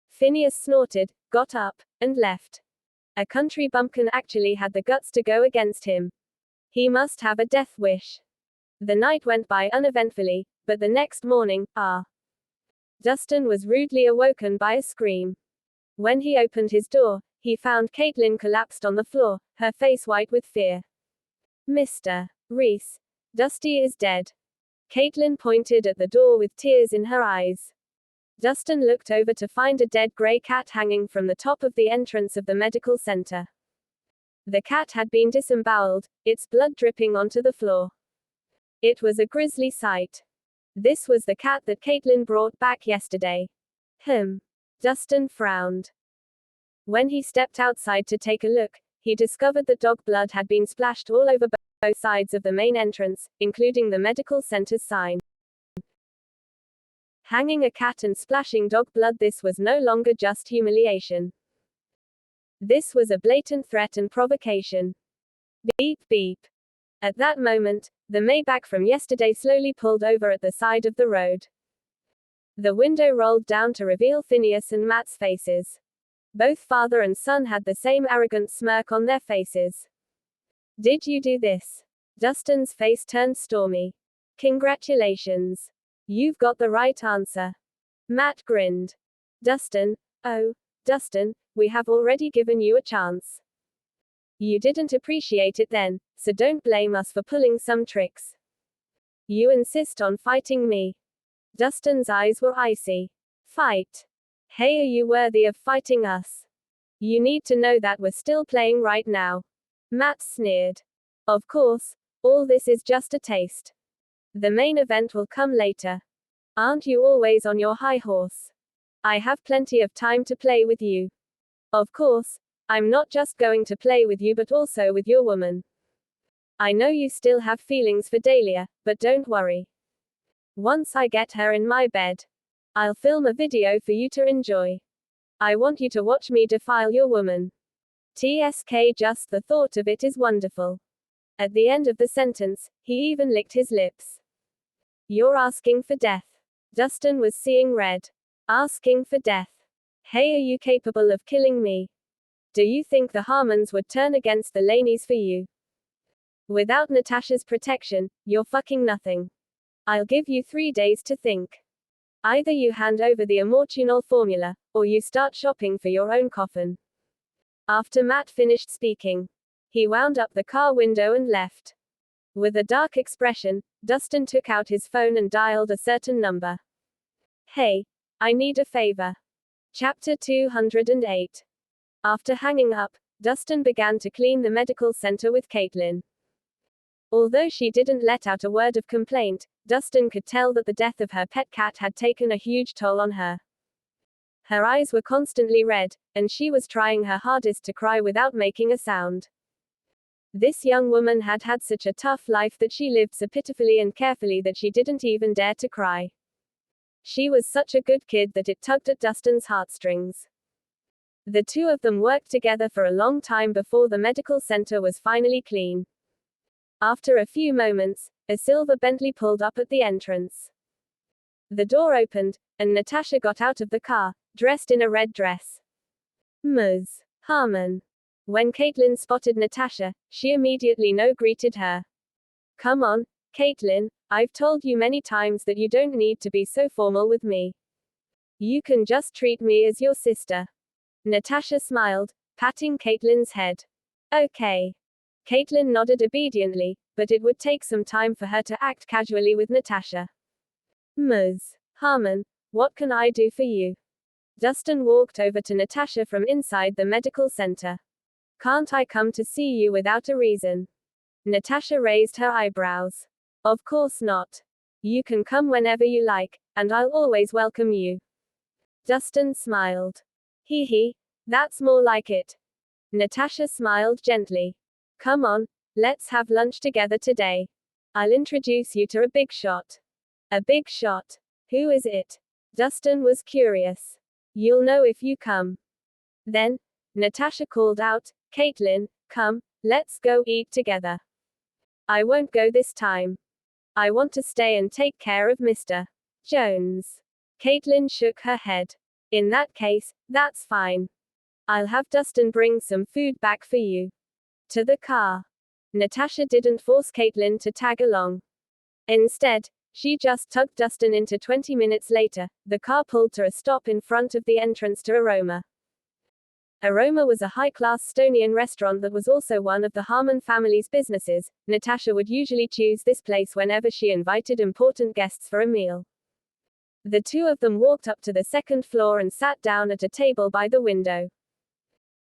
Phineas snorted, got up, and left. A country bumpkin actually had the guts to go against him. He must have a death wish. The night went by uneventfully, but the next morning, Dustin was rudely awoken by a scream. When he opened his door, he found Caitlin collapsed on the floor, her face white with fear. Mr. Rhys, Dusty is dead. Caitlin pointed at the door with tears in her eyes. Dustin looked over to find a dead gray cat hanging from the top of the entrance of the medical center. The cat had been disemboweled, its blood dripping onto the floor. It was a grisly sight. This was the cat that Caitlin brought back yesterday. Dustin frowned. When he stepped outside to take a look, he discovered that dog blood had been splashed all over both sides of the main entrance, including the medical center's sign. Hanging a cat and splashing dog blood, this was no longer just humiliation. This was a blatant threat and provocation. Beep beep. At that moment, the Maybach from yesterday slowly pulled over at the side of the road. The window rolled down to reveal Phineas and Matt's faces. Both father and son had the same arrogant smirk on their faces. Did you do this? Dustin's face turned stormy. Congratulations. You've got the right answer. Matt grinned. Dustin, oh, Dustin, we have already given you a chance. You didn't appreciate it then, so don't blame us for pulling some tricks. You insist on fighting me. Dustin's eyes were icy. Fight. Hey, are you worthy of fighting us? You need to know that we're still playing right now. Matt sneered. Of course, all this is just a taste. The main event will come later. Aren't you always on your high horse? I have plenty of time to play with you. Of course, I'm not just going to play with you but also with your woman. I know you still have feelings for Dahlia, but don't worry. Once I get her in my bed, I'll film a video for you to enjoy. I want you to watch me defile your woman. TSK, just the thought of it is wonderful. At the end of the sentence, he even licked his lips. You're asking for death. Dustin was seeing red. Asking for death. Hey, are you capable of killing me? Do you think the Harmons would turn against the Laneys for you? Without Natasha's protection, you're fucking nothing. I'll give you 3 days to think. Either you hand over the emotional formula, or you start shopping for your own coffin. After Matt finished speaking, he wound up the car window and left. With a dark expression, Dustin took out his phone and dialed a certain number. Hey, I need a favor. Chapter 208. After hanging up, Dustin began to clean the medical center with Caitlin. Although she didn't let out a word of complaint, Dustin could tell that the death of her pet cat had taken a huge toll on her. Her eyes were constantly red, and she was trying her hardest to cry without making a sound. This young woman had had such a tough life that she lived so pitifully and carefully that she didn't even dare to cry. She was such a good kid that it tugged at Dustin's heartstrings. The two of them worked together for a long time before the medical center was finally clean. After a few moments, a silver Bentley pulled up at the entrance. The door opened, and Natasha got out of the car, dressed in a red dress. Ms. Harmon. When Caitlin spotted Natasha, she immediately greeted her. Come on, Caitlin, I've told you many times that you don't need to be so formal with me. You can just treat me as your sister. Natasha smiled, patting Caitlin's head. Okay. Caitlin nodded obediently, but it would take some time for her to act casually with Natasha. Ms. Harmon, what can I do for you? Dustin walked over to Natasha from inside the medical center. Can't I come to see you without a reason? Natasha raised her eyebrows. Of course not. You can come whenever you like, and I'll always welcome you. Dustin smiled. Hee hee, that's more like it. Natasha smiled gently. Come on, let's have lunch together today. I'll introduce you to a big shot. A big shot? Who is it? Dustin was curious. You'll know if you come. Then, Natasha called out, Caitlin, come, let's go eat together. I won't go this time. I want to stay and take care of Mr. Jones. Caitlin shook her head. In that case, that's fine. I'll have Dustin bring some food back for you. To the car. Natasha didn't force Caitlin to tag along. Instead, she just tugged Dustin into. 20 minutes later, the car pulled to a stop in front of the entrance to Aroma. Aroma was a high-class Stonian restaurant that was also one of the Harmon family's businesses. Natasha would usually choose this place whenever she invited important guests for a meal. The two of them walked up to the second floor and sat down at a table by the window.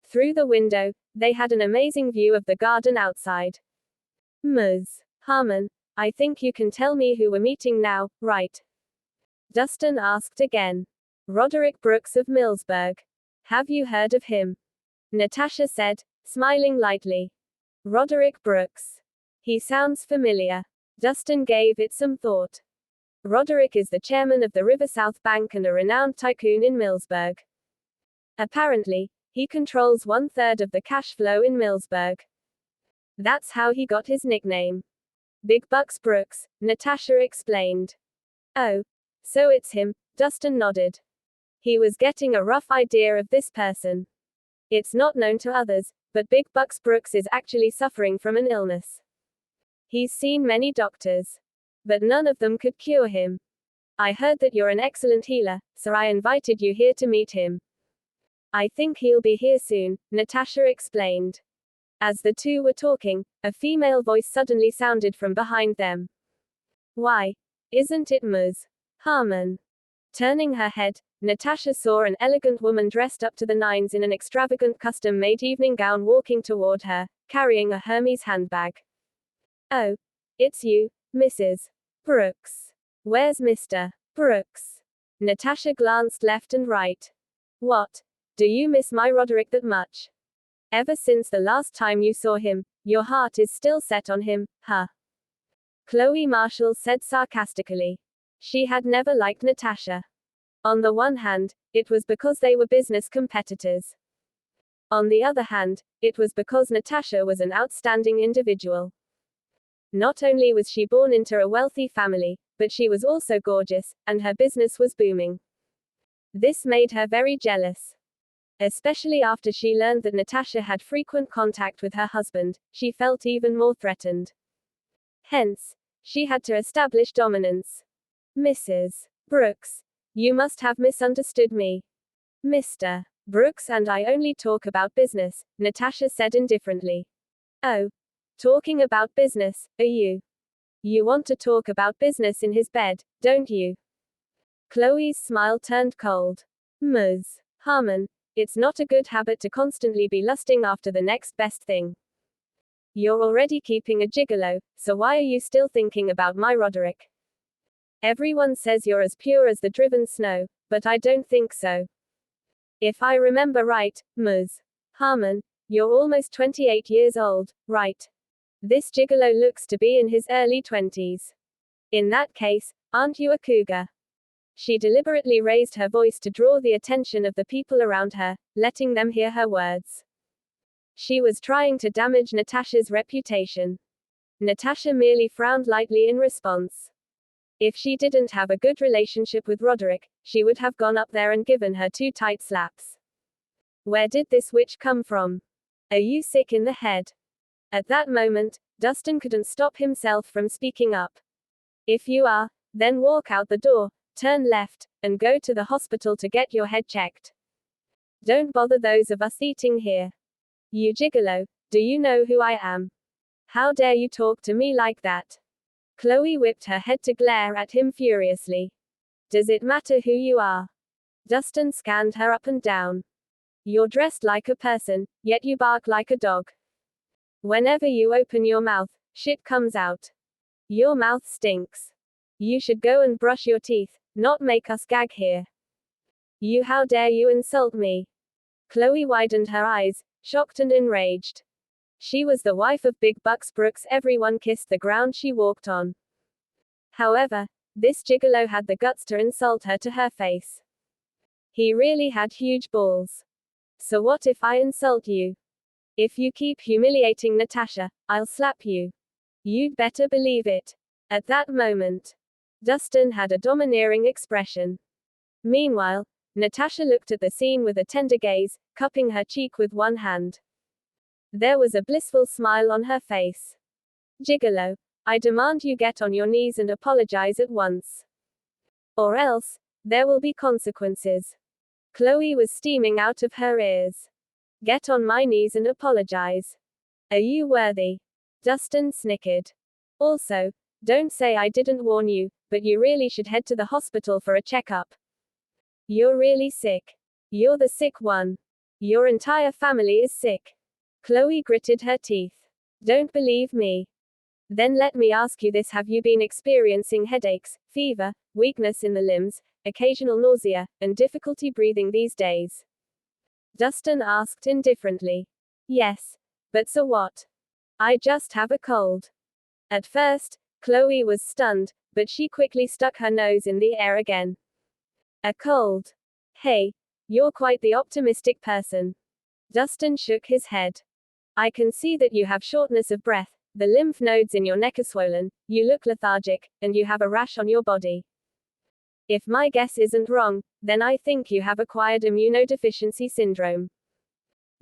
Through the window, they had an amazing view of the garden outside. Ms. Harmon, I think you can tell me who we're meeting now, right? Dustin asked again. Roderick Brooks of Millsburg. Have you heard of him? Natasha said, smiling lightly. Roderick Brooks. He sounds familiar. Dustin gave it some thought. Roderick is the chairman of the River South Bank and a renowned tycoon in Millsburg. Apparently, he controls 1/3 of the cash flow in Millsburg. That's how he got his nickname. Big Bucks Brooks, Natasha explained. Oh, so it's him, Dustin nodded. He was getting a rough idea of this person. It's not known to others, but Big Bucks Brooks is actually suffering from an illness. He's seen many doctors, but none of them could cure him. I heard that you're an excellent healer, so I invited you here to meet him. I think he'll be here soon, Natasha explained. As the two were talking, a female voice suddenly sounded from behind them. Why, isn't it Ms. Harmon? Turning her head, Natasha saw an elegant woman dressed up to the nines in an extravagant custom-made evening gown walking toward her, carrying a Hermes handbag. Oh, it's you, Mrs. Brooks. Where's Mr. Brooks? Natasha glanced left and right. What? Do you miss my Roderick that much? Ever since the last time you saw him, your heart is still set on him, huh? Chloe Marshall said sarcastically. She had never liked Natasha. On the one hand, it was because they were business competitors. On the other hand, it was because Natasha was an outstanding individual. Not only was she born into a wealthy family, but she was also gorgeous, and her business was booming. This made her very jealous. Especially after she learned that Natasha had frequent contact with her husband, she felt even more threatened. Hence, she had to establish dominance. Mrs. Brooks, you must have misunderstood me. Mr. Brooks and I only talk about business, Natasha said indifferently. Oh, talking about business, are you? You want to talk about business in his bed, don't you? Chloe's smile turned cold. Ms. Harmon, it's not a good habit to constantly be lusting after the next best thing. You're already keeping a gigolo, so why are you still thinking about my Roderick? Everyone says you're as pure as the driven snow, but I don't think so. If I remember right, Ms. Harmon, you're almost 28 years old, right? This gigolo looks to be in his early 20s. In that case, aren't you a cougar? She deliberately raised her voice to draw the attention of the people around her, letting them hear her words. She was trying to damage Natasha's reputation. Natasha merely frowned lightly in response. If she didn't have a good relationship with Roderick, she would have gone up there and given her 2 tight slaps. Where did this witch come from? Are you sick in the head? At that moment, Dustin couldn't stop himself from speaking up. If you are, then walk out the door, turn left, and go to the hospital to get your head checked. Don't bother those of us eating here. You gigolo, do you know who I am? How dare you talk to me like that? Chloe whipped her head to glare at him furiously. Does it matter who you are? Dustin scanned her up and down. You're dressed like a person, yet you bark like a dog. Whenever you open your mouth, shit comes out. Your mouth stinks. You should go and brush your teeth, not make us gag here. How dare you insult me? Chloe widened her eyes, shocked and enraged. She was the wife of Big Bucks Brooks. Everyone kissed the ground she walked on. However, this gigolo had the guts to insult her to her face. He really had huge balls. So what if I insult you? If you keep humiliating Natasha, I'll slap you. You'd better believe it. At that moment, Dustin had a domineering expression. Meanwhile, Natasha looked at the scene with a tender gaze, cupping her cheek with one hand. There was a blissful smile on her face. Gigolo, I demand you get on your knees and apologize at once. Or else, there will be consequences. Chloe was steaming out of her ears. Get on my knees and apologize. Are you worthy? Dustin snickered. Also, don't say I didn't warn you, but you really should head to the hospital for a checkup. You're really sick. You're the sick one. Your entire family is sick. Chloe gritted her teeth. Don't believe me? Then let me ask you this: have you been experiencing headaches, fever, weakness in the limbs, occasional nausea, and difficulty breathing these days? Dustin asked indifferently. Yes. But so what? I just have a cold. At first, Chloe was stunned, but she quickly stuck her nose in the air again. A cold? Hey, you're quite the optimistic person. Dustin shook his head. I can see that you have shortness of breath, the lymph nodes in your neck are swollen, you look lethargic, and you have a rash on your body. If my guess isn't wrong, then I think you have acquired immunodeficiency syndrome.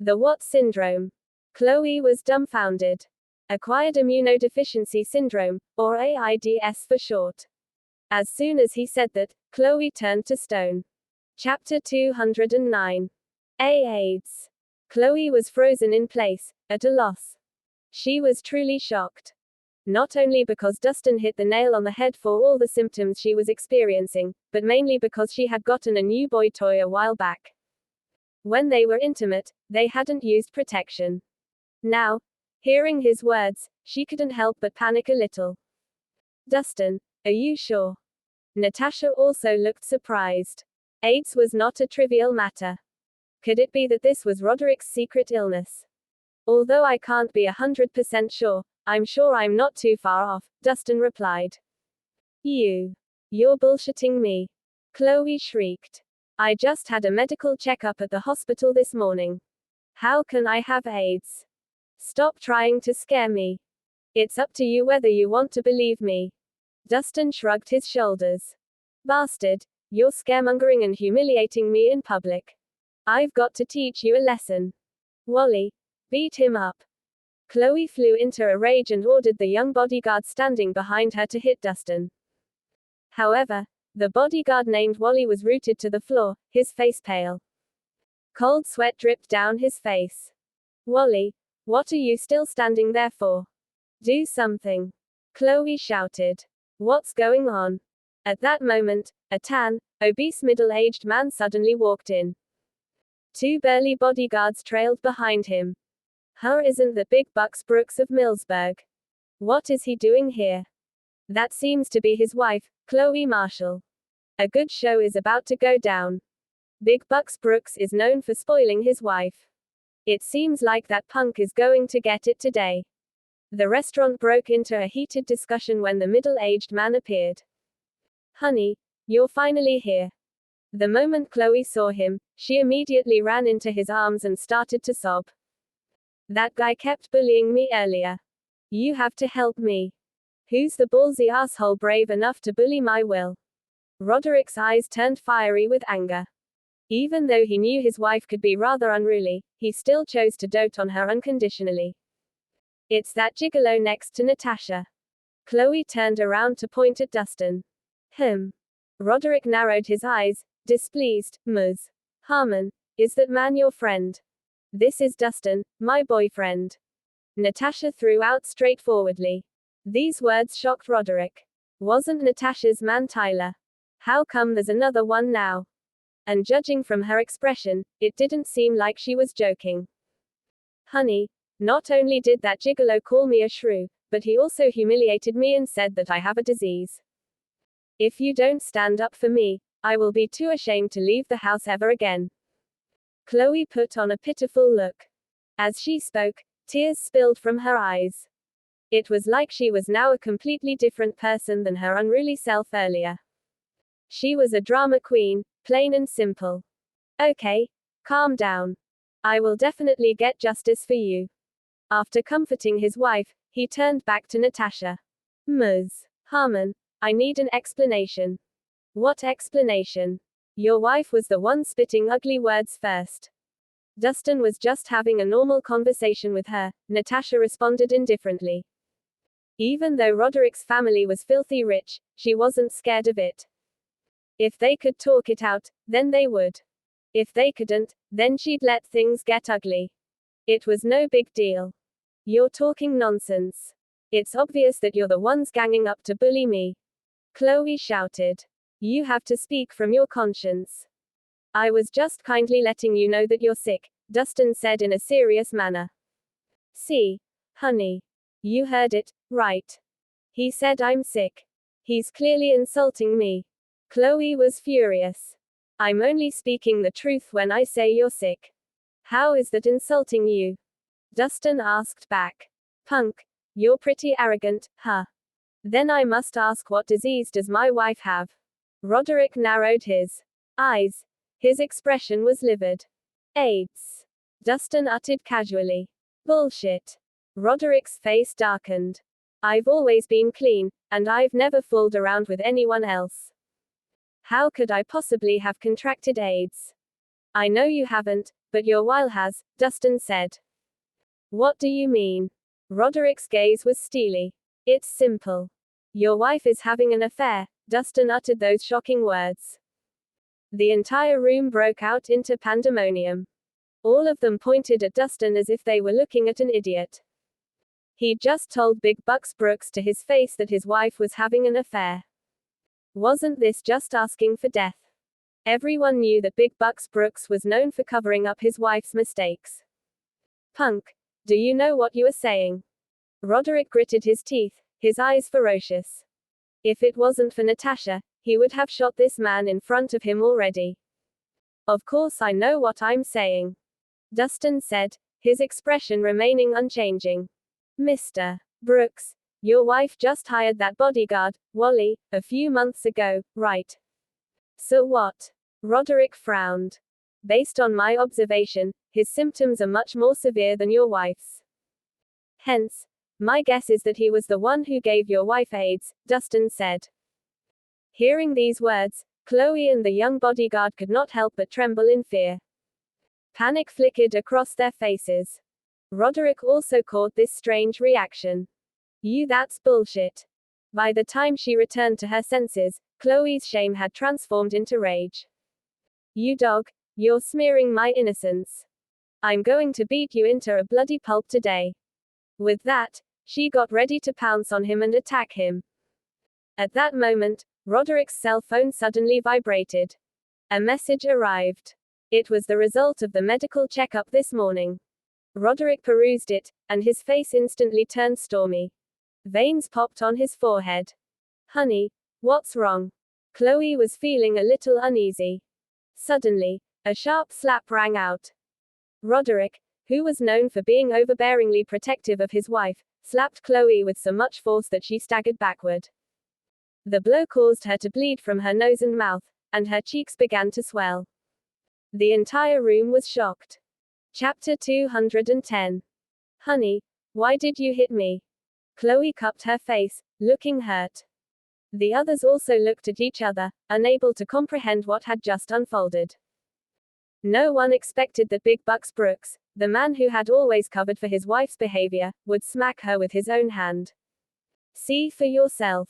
The what syndrome? Chloe was dumbfounded. Acquired immunodeficiency syndrome, or AIDS for short. As soon as he said that, Chloe turned to stone. Chapter 209. AIDS. Chloe was frozen in place, at a loss. She was truly shocked. Not only because Dustin hit the nail on the head for all the symptoms she was experiencing, but mainly because she had gotten a new boy toy a while back. When they were intimate, they hadn't used protection. Now, hearing his words, she couldn't help but panic a little. Dustin, are you sure? Natasha also looked surprised. AIDS was not a trivial matter. Could it be that this was Roderick's secret illness? Although I can't be 100% sure, I'm sure I'm not too far off, Dustin replied. You're bullshitting me. Chloe shrieked. I just had a medical checkup at the hospital this morning. How can I have AIDS? Stop trying to scare me. It's up to you whether you want to believe me. Dustin shrugged his shoulders. Bastard, you're scaremongering and humiliating me in public. I've got to teach you a lesson. Wally, beat him up. Chloe flew into a rage and ordered the young bodyguard standing behind her to hit Dustin. However, the bodyguard named Wally was rooted to the floor, his face pale. Cold sweat dripped down his face. Wally, what are you still standing there for? Do something. Chloe shouted. What's going on? At that moment, a tan, obese middle-aged man suddenly walked in. Two burly bodyguards trailed behind him. Isn't the big bucks Brooks of Millsburg? What is he doing here? That seems to be his wife, Chloe Marshall. A good show is about to go down. Big Bucks Brooks is known for spoiling his wife. It seems like that punk is going to get it today. The restaurant broke into a heated discussion when the middle-aged man appeared. Honey, you're finally here. The moment Chloe saw him, she immediately ran into his arms and started to sob. That guy kept bullying me earlier. You have to help me. Who's the ballsy asshole brave enough to bully my Will? Roderick's eyes turned fiery with anger. Even though he knew his wife could be rather unruly, he still chose to dote on her unconditionally. It's that gigolo next to Natasha. Chloe turned around to point at Dustin. Roderick narrowed his eyes, displeased. Ms. Harmon, is that man your friend? This is Dustin, my boyfriend. Natasha threw out straightforwardly. These words shocked Roderick. Wasn't Natasha's man Tyler? How come there's another one now? And judging from her expression, it didn't seem like she was joking. Honey, not only did that gigolo call me a shrew, but he also humiliated me and said that I have a disease. If you don't stand up for me, I will be too ashamed to leave the house ever again. Chloe put on a pitiful look. As she spoke, tears spilled from her eyes. It was like she was now a completely different person than her unruly self earlier. She was a drama queen, plain and simple. Okay, calm down. I will definitely get justice for you. After comforting his wife, he turned back to Natasha. Ms. Harmon, I need an explanation. What explanation? Your wife was the one spitting ugly words first. Dustin was just having a normal conversation with her, Natasha responded indifferently. Even though Roderick's family was filthy rich, she wasn't scared of it. If they could talk it out, then they would. If they couldn't, then she'd let things get ugly. It was no big deal. You're talking nonsense. It's obvious that you're the ones ganging up to bully me. Chloe shouted. You have to speak from your conscience. I was just kindly letting you know that you're sick, Dustin said in a serious manner. See, honey. You heard it, right? He said I'm sick. He's clearly insulting me. Chloe was furious. I'm only speaking the truth when I say you're sick. How is that insulting you? Dustin asked back. Punk, you're pretty arrogant, huh? Then I must ask, what disease does my wife have? Roderick narrowed his eyes. His expression was livid. AIDS. Dustin uttered casually. Bullshit. Roderick's face darkened. I've always been clean, and I've never fooled around with anyone else. How could I possibly have contracted AIDS? I know you haven't, but your wife has, Dustin said. What do you mean? Roderick's gaze was steely. It's simple. Your wife is having an affair, Dustin uttered those shocking words. The entire room broke out into pandemonium. All of them pointed at Dustin as if they were looking at an idiot. He'd just told Big Bucks Brooks to his face that his wife was having an affair. Wasn't this just asking for death? Everyone knew that Big Bucks Brooks was known for covering up his wife's mistakes. Punk, do you know what you are saying? Roderick gritted his teeth, his eyes ferocious. If it wasn't for Natasha, he would have shot this man in front of him already. Of course I know what I'm saying. Dustin said, his expression remaining unchanging. Mr. Brooks, your wife just hired that bodyguard, Wally, a few months ago, right? So what? Roderick frowned. Based on my observation, his symptoms are much more severe than your wife's. Hence, my guess is that he was the one who gave your wife AIDS, Dustin said. Hearing these words, Chloe and the young bodyguard could not help but tremble in fear. Panic flickered across their faces. Roderick also caught this strange reaction. That's bullshit. By the time she returned to her senses, Chloe's shame had transformed into rage. You dog, you're smearing my innocence. I'm going to beat you into a bloody pulp today. With that, She got ready to pounce on him and attack him. At that moment, Roderick's cell phone suddenly vibrated. A message arrived. It was the result of the medical checkup this morning. Roderick perused it, and his face instantly turned stormy. Veins popped on his forehead. Honey, what's wrong? Chloe was feeling a little uneasy. Suddenly, a sharp slap rang out. Roderick, who was known for being overbearingly protective of his wife, slapped Chloe with so much force that she staggered backward. The blow caused her to bleed from her nose and mouth, and her cheeks began to swell. The entire room was shocked. Chapter 210. Honey, why did you hit me? Chloe cupped her face, looking hurt. The others also looked at each other, unable to comprehend what had just unfolded. No one expected that Big Bucks Brooks, the man who had always covered for his wife's behavior, would smack her with his own hand. See for yourself.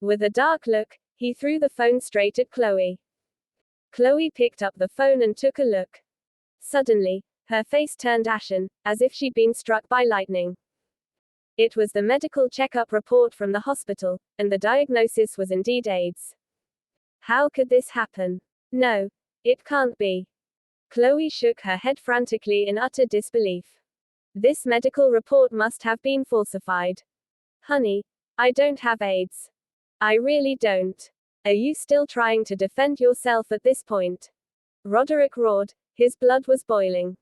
With a dark look, he threw the phone straight at Chloe. Chloe picked up the phone and took a look. Suddenly, her face turned ashen, as if she'd been struck by lightning. It was the medical checkup report from the hospital, and the diagnosis was indeed AIDS. How could this happen? No, it can't be. Chloe shook her head frantically in utter disbelief. This medical report must have been falsified. Honey, I don't have AIDS. I really don't. Are you still trying to defend yourself at this point? Roderick roared, his blood was boiling.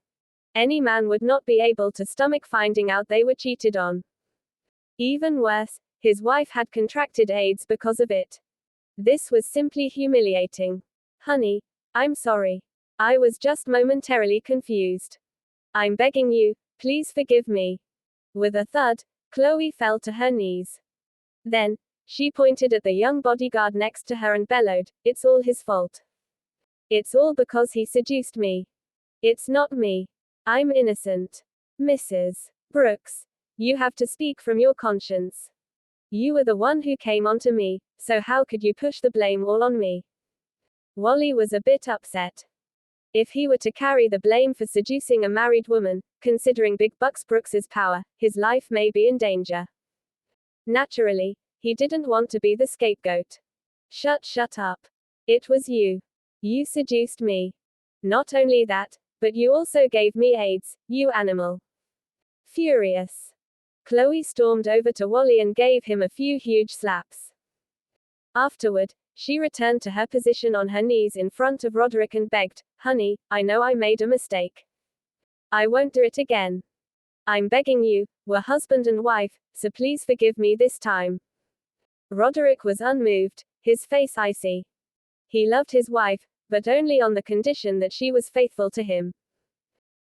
Any man would not be able to stomach finding out they were cheated on. Even worse, his wife had contracted AIDS because of it. This was simply humiliating. Honey, I'm sorry. I was just momentarily confused. I'm begging you, please forgive me. With a thud, Chloe fell to her knees. Then, she pointed at the young bodyguard next to her and bellowed, "It's all his fault. It's all because he seduced me. It's not me. I'm innocent. Mrs. Brooks, you have to speak from your conscience. You were the one who came onto me, so how could you push the blame all on me?" Wally was a bit upset. If he were to carry the blame for seducing a married woman, considering Big Bucks Brooks's power, his life may be in danger. Naturally, he didn't want to be the scapegoat. Shut up. It was you. You seduced me. Not only that, but you also gave me AIDS, you animal. Furious, Chloe stormed over to Wally and gave him a few huge slaps. Afterward, she returned to her position on her knees in front of Roderick and begged, "Honey, I know I made a mistake. I won't do it again. I'm begging you, we're husband and wife, so please forgive me this time." Roderick was unmoved, his face icy. He loved his wife, but only on the condition that she was faithful to him.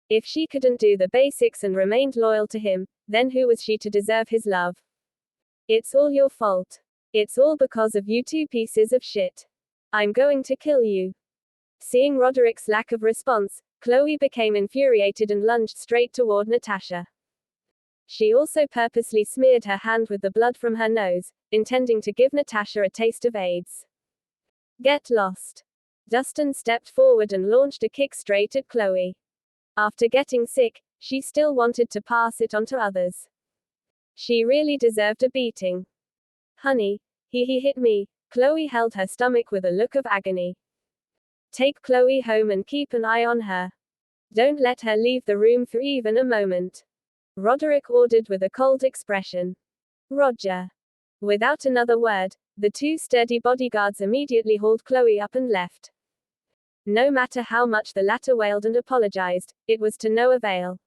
If she couldn't do the basics and remained loyal to him, then who was she to deserve his love? It's all your fault. It's all because of you two pieces of shit. I'm going to kill you. Seeing Roderick's lack of response, Chloe became infuriated and lunged straight toward Natasha. She also purposely smeared her hand with the blood from her nose, intending to give Natasha a taste of AIDS. Get lost. Dustin stepped forward and launched a kick straight at Chloe. After getting sick, she still wanted to pass it on to others. She really deserved a beating. Honey, he hit me. Chloe held her stomach with a look of agony. Take Chloe home and keep an eye on her. Don't let her leave the room for even a moment. Roderick ordered with a cold expression. Roger. Without another word, the two sturdy bodyguards immediately hauled Chloe up and left. No matter how much the latter wailed and apologized, it was to no avail.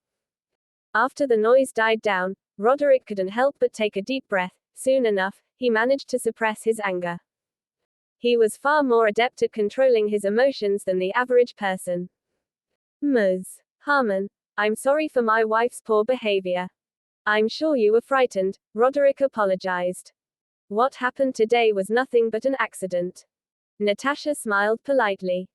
After the noise died down, Roderick couldn't help but take a deep breath. Soon enough, he managed to suppress his anger. He was far more adept at controlling his emotions than the average person. Ms. Harmon, I'm sorry for my wife's poor behavior. I'm sure you were frightened, Roderick apologized. What happened today was nothing but an accident. Natasha smiled politely.